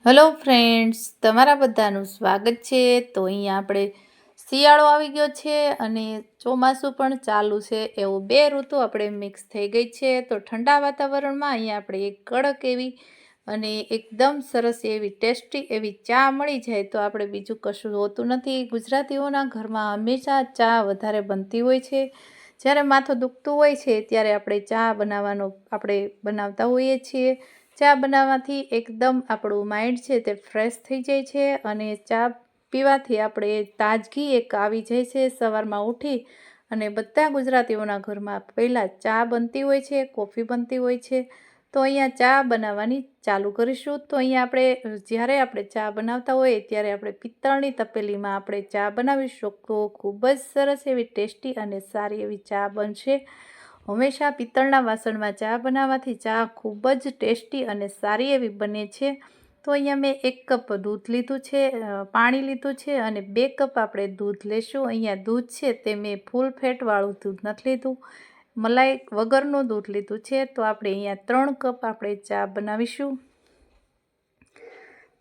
Hello friends, તમારા બધાનું સ્વાગત છે. તો અહીંયા આપણે શિયાળો આવી ગયો છે અને ચોમાસું પણ ચાલુ છે. એવું બે ઋતુ આપણે મિક્સ થઈ ગઈ છે. તો ઠંડા વાતાવરણમાં અહીંયા આપણે એક કડક એવી અને એકદમ સરસ એવી ટેસ્ટી એવી ચા મળી જાય તો આપણે બીજું કશું હોતું નથી. ગુજરાતીઓના ઘરમાં હંમેશા ચા વધારે બનતી હોય છે. જ્યારે માથું દુખતું હોય છે ત્યારે આપણે ચા બનાવતા હોઈએ છીએ. ચા બનાવવાથી એકદમ આપણું માઇન્ડ છે તે ફ્રેશ થઈ જાય છે અને ચા પીવાથી આપણે તાજગી એક આવી જાય છે. સવારમાં ઉઠી અને બધા ગુજરાતીઓના ઘરમાં પહેલાં ચા બનતી હોય છે, કોફી બનતી હોય છે. તો અહીંયા ચા બનાવવાની ચાલુ કરીશું. તો અહીંયા જ્યારે આપણે ચા બનાવતા હોઈએ ત્યારે આપણે પિત્તળની તપેલીમાં આપણે ચા બનાવીશું તો ખૂબ જ સરસ એવી ટેસ્ટી અને સારી એવી ચા બનશે. હંમેશા પિત્તળના વાસણમાં ચા બનાવવાથી ચા ખૂબ જ ટેસ્ટી અને સારી એવી બને છે. તો અહીંયા મેં 1 કપ દૂધ લીધું છે, પાણી લીધું છે અને 2 કપ આપણે દૂધ લેશું. અહીંયા દૂધ છે તે મેં ફૂલ ફેટવાળું દૂધ નથી લીધું, મલાઈ વગરનું દૂધ લીધું છે. તો આપણે અહીંયા 3 કપ આપણે ચા બનાવીશું.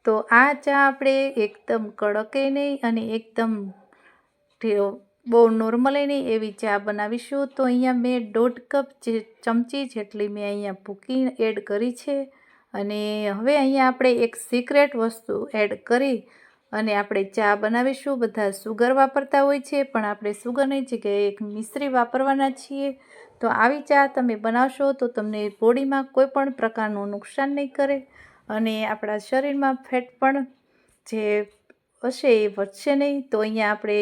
તો આ ચા આપણે એકદમ કડકે નહીં અને એકદમ બહુ નોર્મલી નહીં એવી ચા બનાવીશું. તો અહીંયા મેં 1.5 કપ ચમચી જેટલી મેં અહીંયા ભૂકી એડ કરી છે. અને હવે અહીંયા આપણે એક સિક્રેટ વસ્તુ એડ કરી અને આપણે ચા બનાવીશું. બધા સુગર વાપરતા હોય છે પણ આપણે સુગરની જગ્યાએ એક મિશ્રી વાપરવાના છીએ. તો આવી ચા તમે બનાવશો તો તમને બોડીમાં કોઈ પણ પ્રકારનું નુકસાન નહીં કરે અને આપણા શરીરમાં ફેટ પણ જે હશે એ વધશે નહીં. તો અહીંયા આપણે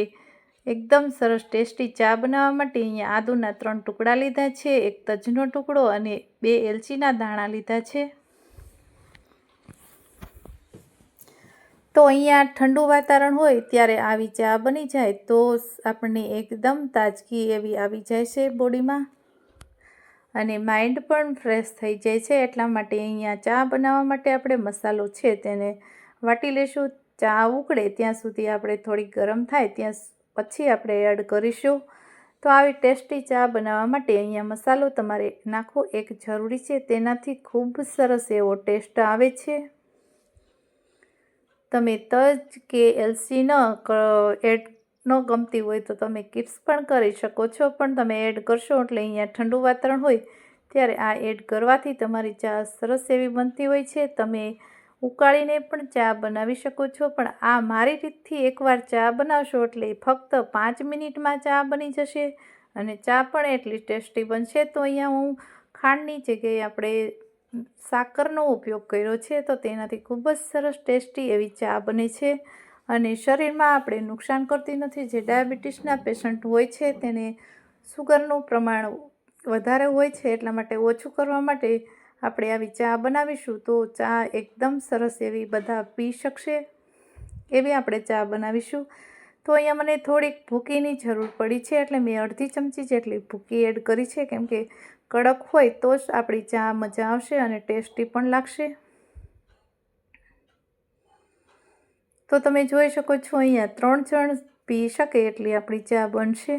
એકદમ સરસ ટેસ્ટી ચા બનાવવા માટે અહીંયા આદુના 3 ટુકડા લીધા છે, 1 તજનો ટુકડો અને 2 એલચીના દાણા લીધા છે. તો અહીંયા ઠંડુ વાતાવરણ હોય ત્યારે આવી ચા બની જાય તો આપણને એકદમ તાજગી એવી આવી જાય છે બોડીમાં અને માઇન્ડ પણ ફ્રેશ થઈ જાય છે. એટલા માટે અહીંયા ચા બનાવવા માટે આપણે મસાલો છે તેને વાટી લેશું. ચા ઉકળે ત્યાં સુધી આપણે થોડી ગરમ થાય ત્યાં પછી આપણે એડ કરીશું. તો આવી ટેસ્ટી ચા બનાવવા માટે અહીંયા મસાલો તમારે નાખવો એક જરૂરી છે. તેનાથી ખૂબ સરસ એવો ટેસ્ટ આવે છે. તમે તજ કે એલચી એડ ન ગમતી હોય તો તમે કિપ્સ પણ કરી શકો છો, પણ તમે એડ કરશો એટલે અહીંયા ઠંડુ વાતાવરણ હોય ત્યારે આ એડ કરવાથી તમારી ચા સરસ એવી બનતી હોય છે. તમે ઉકાળીને પણ ચા બનાવી શકો છો, પણ આ મારી રીતથી એકવાર ચા બનાવશો એટલે ફક્ત 5 મિનિટમાં ચા બની જશે અને ચા પણ એટલી ટેસ્ટી બનશે. તો અહીંયા હું ખાંડની જગ્યાએ આપણે સાકરનો ઉપયોગ કર્યો છે તો તેનાથી ખૂબ જ સરસ ટેસ્ટી એવી ચા બને છે અને શરીરમાં આપણે નુકસાન કરતી નથી. જે ડાયાબિટીસના પેશન્ટ હોય છે તેને સુગરનું પ્રમાણ વધારે હોય છે, એટલા માટે ઓછું કરવા માટે આપણે આવી ચા બનાવીશું તો ચા એકદમ સરસ એવી બધા પી શકશે એવી આપણે ચા બનાવીશું. તો અહીંયા મને થોડીક ભૂકીની જરૂર પડી છે એટલે મેં 1/2 ચમચી જેટલી ભૂકી એડ કરી છે, કેમ કે કડક હોય તો જ આપણી ચા મજા આવશે અને ટેસ્ટી પણ લાગશે. તો તમે જોઈ શકો છો અહીંયા 3 જણ પી શકે એટલી આપણી ચા બનશે.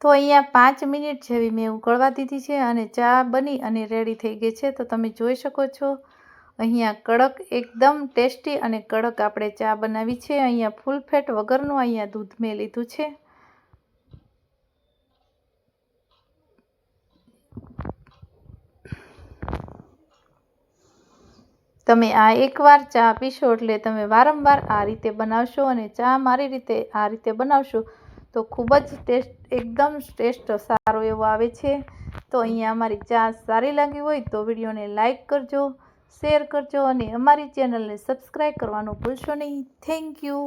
તો અહીંયા 5 મિનિટ જેવી મેં ઉકળવા દીધી છે અને ચા બની અને રેડી થઈ ગઈ છે. તો તમે જોઈ શકો છો અહીંયા કડક એકદમ ટેસ્ટી અને કડક આપણે ચા બનાવી છે. અહીંયા ફૂલ ફેટ વગરનું અહીંયા દૂધ મેં લીધું છે. તમે આ એકવાર ચા પીશો એટલે તમે વારંવાર આ રીતે બનાવશો અને ચા મારી રીતે આ રીતે બનાવશો તો ખૂબ જ એકદમ ટેસ્ટ સારો એવો આવે છે. તો અહીંયા અમારી ચા સારી લાગી હોય તો વિડીયોને લાઈક કરજો, શેર કરજો અને અમારી ચેનલને સબસ્ક્રાઈબ કરવાનું ભૂલશો નહીં. Thank you.